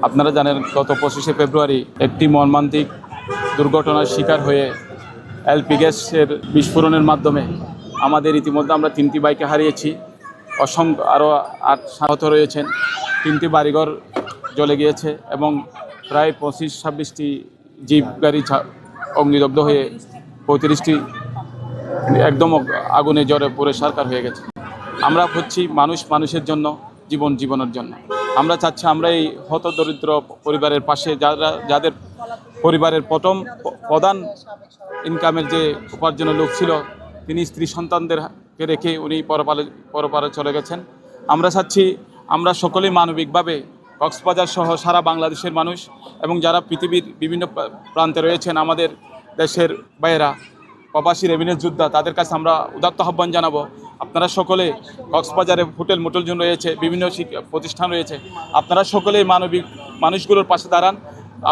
আপনারা জানেন গত 25শে ফেব্রুয়ারি একটি মর্মান্তিক দুর্ঘটনার শিকার হয়ে এলপি গ্যাসের বিস্ফোরণের মাধ্যমে আমাদের ইতিমধ্যে আমরা 3টি বাইকে হারিয়েছি। অসংখ্য আরও 8 আহত রয়েছেন। 3টি বাড়িঘর জ্বলে গিয়েছে এবং প্রায় 25-26টি জিপ গাড়ি অগ্নিদগ্ধ হয়ে 35টি একদম আগুনে জ্বরে পুড়ে ছারখার হয়ে গেছে। আমরা খুঁজছি মানুষ মানুষের জন্য, জীবন জীবনের জন্য। আমরা চাচ্ছি আমরা এই হতদরিদ্র পরিবারের পাশে যাদের পরিবারের প্রধান ইনকামের যে উপার্জনের লোক ছিল, তিনি স্ত্রী সন্তানদেরকে রেখে উনি পরপারে চলে গেছেন। আমরা চাচ্ছি আমরা সকলেই মানবিকভাবে কক্সবাজার সহ সারা বাংলাদেশের মানুষ এবং যারা পৃথিবীর বিভিন্ন প্রান্তে রয়েছেন আমাদের দেশের বাইরা প্রবাসী রেভিনিউ যোদ্ধা, তাদের কাছে আমরা উদাত্ত আহ্বান জানাবো, আপনারা সকলে কক্সবাজারে হোটেল মোটেল রয়েছে, বিভিন্ন প্রতিষ্ঠান রয়েছে, আপনারা সকলেই মানবিক মানুষগুলোর পাশে দাঁড়ান।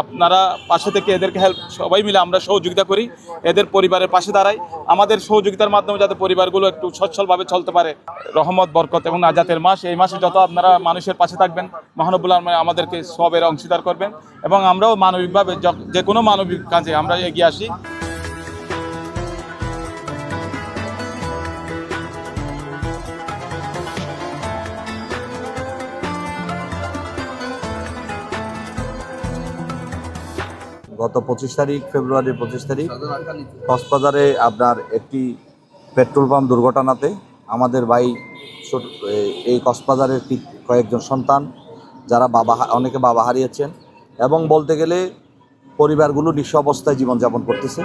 আপনারা পাশে থেকে এদেরকে সবাই মিলে আমরা সহযোগিতা করি, এদের পরিবারের পাশে দাঁড়াই। আমাদের সহযোগিতার মাধ্যমে যাতে পরিবারগুলো একটু সচ্ছলভাবে চলতে পারে। রহমত, বরকত এবং নাজাতের মাস, এই মাসে যত আপনারা মানুষের পাশে থাকবেন, মহানবুল আলম আমাদেরকে সবের অংশীদার করবেন এবং আমরাও মানবিকভাবে যে কোনো মানবিক কাজে আমরা এগিয়ে আসি। গত 25 ফেব্রুয়ারির 25 তারিখ কক্সবাজারে আপনার একটি পেট্রোল পাম্প দুর্ঘটনাতে আমাদের ভাই এই কক্সবাজারের কয়েকজন সন্তান যারা অনেকে বাবা হারিয়েছেন এবং বলতে গেলে পরিবারগুলো নিঃস্ব অবস্থায় জীবনযাপন করতেছে।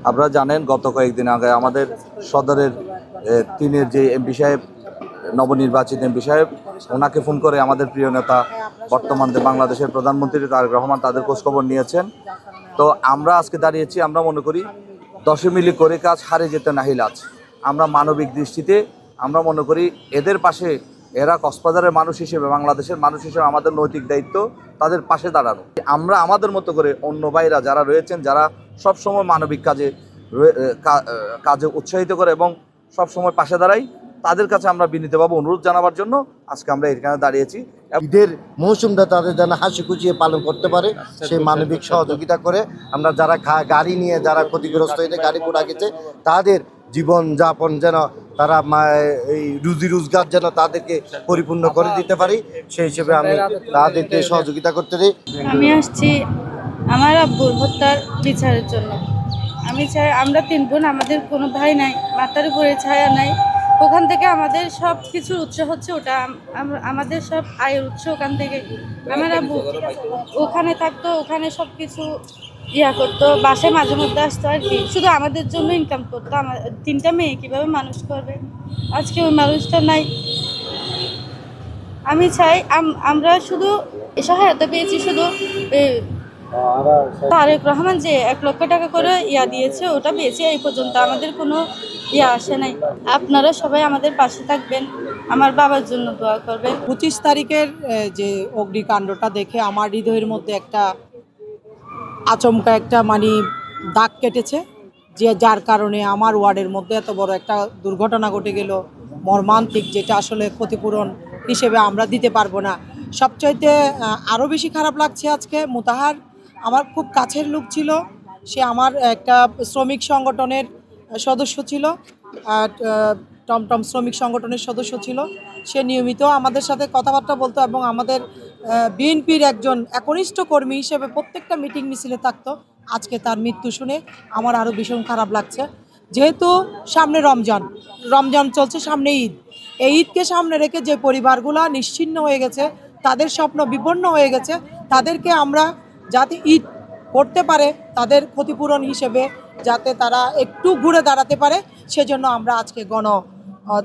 আপনারা জানেন গত কয়েকদিন আগে আমাদের সদরের 3-এর যে এমপি সাহেব, নবনির্বাচিত এমপি সাহেব, ওনাকে ফোন করে আমাদের প্রিয় নেতা বর্তমান বাংলাদেশের প্রধানমন্ত্রী তারেক রহমান তাদের খোঁজখবর নিয়েছেন। তো আমরা আজকে দাঁড়িয়েছি, আমরা মনে করি 10 মিলি করে কাজ হারে যেতে নাহিল আজ। আমরা মানবিক দৃষ্টিতে আমরা মনে করি এদের পাশে, এরা কক্সবাজারের মানুষ হিসেবে, বাংলাদেশের মানুষ হিসেবে আমাদের নৈতিক দায়িত্ব তাদের পাশে দাঁড়ানো। আমরা আমাদের মতো করে অন্য ভাইরা যারা রয়েছেন, যারা সবসময় মানবিক কাজে উৎসাহিত করে এবং সবসময় পাশে দাঁড়াই, তাদের কাছে আমরা বিনীতভাবে অনুরোধ জানাবার জন্য আজকে আমরা এখানে দাঁড়িয়েছি। ঈদের মৌসুমটা তাদের যেন হাসি খুশিয়ে পালন করতে পারে সেই মানবিক সহযোগিতা করে আমরা যারা গাড়ি নিয়ে যারা ক্ষতিগ্রস্ত হয়েছে, গাড়ি পোড়া গেছে, তাদের জীবনযাপন যেন তারা এই রুজি রোজগার যেন তাদেরকে পরিপূর্ণ করে দিতে পারি, সেই হিসেবে আমি তাদেরকে সহযোগিতা করতে দিই। আমি আসছি আমার আব্বুর হত্যার বিচারের জন্য। আমি চাই আমরা 3 বোন, আমাদের কোনো ভাই নাই, মাথার উপরে ছায়া নাই। ওখান থেকে আমাদের সব কিছুর উৎস হচ্ছে ওটা, আমাদের সব আয়ের উৎস ওখান থেকে। আমার আব্বু ওখানে থাকতো, ওখানে সব কিছু করতো, বাসায় মাঝে মধ্যে আসতো আর কি, শুধু আমাদের জন্য ইনকাম করতো। আমার 3টা মেয়ে কীভাবে মানুষ করবে, আজকে ওই মানুষটা নাই। আমি চাই আমরা শুধু সহায়তা পেয়েছি, শুধু তারেক রহমান যে 1 লক্ষ টাকা করে দিয়েছে ওটা পেয়েছি, এই পর্যন্ত আমাদের কোনো আসে নাই। আপনারা সবাই আমাদের পাশে থাকবেন, আমার বাবার জন্য দোয়া করবেন। 25 তারিখের যে অগ্নিকাণ্ডটা দেখে আমার হৃদয়ের মধ্যে একটা আচমকা একটা দাগ কেটেছে, যার কারণে আমার ওয়ার্ডের মধ্যে এত বড় একটা দুর্ঘটনা ঘটে গেল, মর্মান্তিক, যেটা আসলে ক্ষতিপূরণ হিসেবে আমরা দিতে পারবো না। সবচাইতে আরও বেশি খারাপ লাগছে আজকে মুতাহার আমার খুব কাছের লোক ছিল, সে আমার একটা শ্রমিক সংগঠনের সদস্য ছিল, টমটম শ্রমিক সংগঠনের সদস্য ছিল। সে নিয়মিত আমাদের সাথে কথাবার্তা বলতো এবং আমাদের বিএনপির একজন একনিষ্ঠ কর্মী হিসেবে প্রত্যেকটা মিটিং মিছিলে থাকতো। আজকে তার মৃত্যু শুনে আমার আরও ভীষণ খারাপ লাগছে। যেহেতু সামনে রমজান চলছে, সামনে ঈদ, এই ঈদকে সামনে রেখে যে পরিবারগুলো নিশ্চিহ্ন হয়ে গেছে, তাদের স্বপ্ন বিপন্ন হয়ে গেছে, তাদেরকে আমরা যাতে ঈদ করতে পারে, তাদের ক্ষতিপূরণ হিসেবে যাতে তারা একটু ঘুরে দাঁড়াতে পারে, সেজন্য আমরা আজকে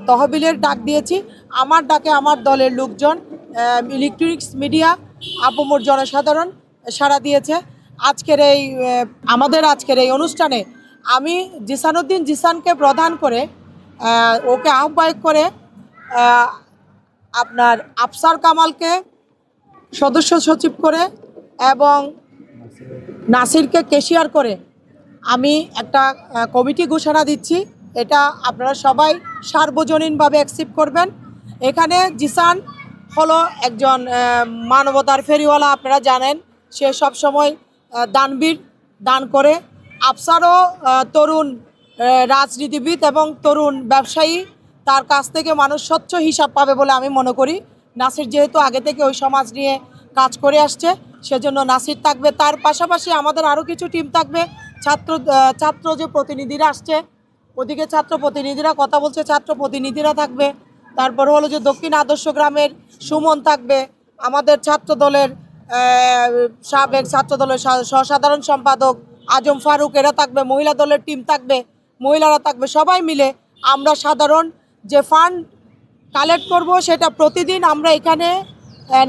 তহবিলের ডাক দিয়েছি। আমার ডাকে আমার দলের লোকজন, ইলেকট্রনিক্স মিডিয়া, আপামর জনসাধারণ সাড়া দিয়েছে। আজকের এই অনুষ্ঠানে আমি জিসানুদ্দিন জিসানকে প্রদান করে, ওকে আহ্বায়ক করে, আপনার আফসার কামালকে সদস্য সচিব করে এবং নাসিরকে ক্যাশিয়ার করে আমি একটা কমিটি ঘোষণা দিচ্ছি। এটা আপনারা সবাই সার্বজনীনভাবে অ্যাকসেপ্ট করবেন। এখানে জিসান হলো একজন মানবতার ফেরিওয়ালা। আপনারা জানেন সে সবসময় দানবীর, দান করে। আফসারও তরুণ রাজনীতিবিদ এবং তরুণ ব্যবসায়ী, তার কাছ থেকে মানুষ স্বচ্ছ হিসাব পাবে বলে আমি মনে করি। নাসির যেহেতু আগে থেকে ওই সমাজ নিয়ে কাজ করে আসছে, সেজন্য নাসির থাকবে। তার পাশাপাশি আমাদের আরও কিছু টিম থাকবে। ছাত্র যে প্রতিনিধিরা আসছে, ওদিকে ছাত্র প্রতিনিধিরা কথা বলছে, ছাত্র প্রতিনিধিরা থাকবে। তারপর হলো যে দক্ষিণ আদর্শ গ্রামের সুমন থাকবে, আমাদের ছাত্র দলের সাবেক ছাত্র দলের সাধারণ সম্পাদক আজম ফারুক, এরা থাকবে। মহিলা দলের টিম থাকবে, মহিলারা থাকবে। সবাই মিলে আমরা সাধারণ যে ফান্ড কালেক্ট করব, সেটা প্রতিদিন আমরা এখানে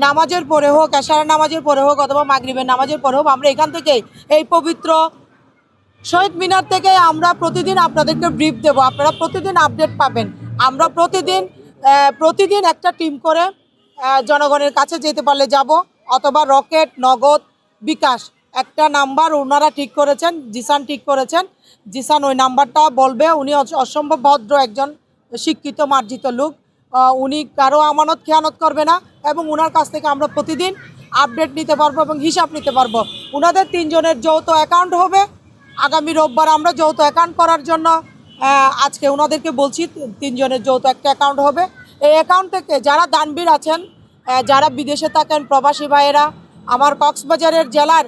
নামাজের পরে হোক, এশারের নামাজের পরে হোক অথবা মাগরিবের নামাজের পরে হোক, আমরা এখান থেকে এই পবিত্র শহীদ মিনার থেকে আমরা প্রতিদিন আপনাদেরকে ব্রিফ দেব। আপনারা প্রতিদিন আপডেট পাবেন। আমরা প্রতিদিন একটা টিম করে জনগণের কাছে যেতে পারলে যাব, অথবা রকেট, নগদ, বিকাশ একটা নাম্বার ওনারা ঠিক করেছেন, জিসান ঠিক করেছেন। জিসান ওই নাম্বারটা বলবে। উনি অসম্ভব ভদ্র একজন শিক্ষিত মার্জিত লোক, উনি কারো আমানত খেয়ানত করবে না, এবং ওনার কাছ থেকে আমরা প্রতিদিন আপডেট নিতে পারবো এবং হিসাব নিতে পারবো। ওনাদের 3 জনের যৌথ অ্যাকাউন্ট হবে। আগামী রোববার আমরা যৌথ অ্যাকাউন্ট করার জন্য আজকে ওনাদেরকে বলছি, 3 জনের যৌথ একটা অ্যাকাউন্ট হবে। এই অ্যাকাউন্ট থেকে যারা দানবীর আছেন, যারা বিদেশে থাকেন, প্রবাসী ভাইয়েরা, আমার কক্সবাজারের জেলার,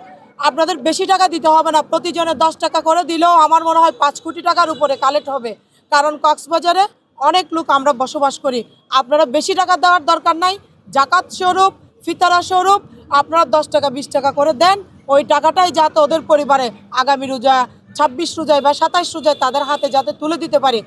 আপনাদের বেশি টাকা দিতে হবে না। প্রতিজনের 10 টাকা করে দিলেও আমার মনে হয় 5 কোটি টাকার উপরে কালেক্ট হবে। কারণ কক্সবাজারে অনেক লোক আমরা বসবাস করি। আপনারা বেশি টাকা দেওয়ার দরকার নাই। জাকাত স্বরূপ, ফিতরা স্বরূপ আপনারা 10 টাকা 20 টাকা করে দেন। ওই টাকাটাই যাতে ওদের পরিবারে আগামী রোজা, 26 রোজায় বা 27 রোজায় তাদের হাতে যাতে তুলে দিতে পারি,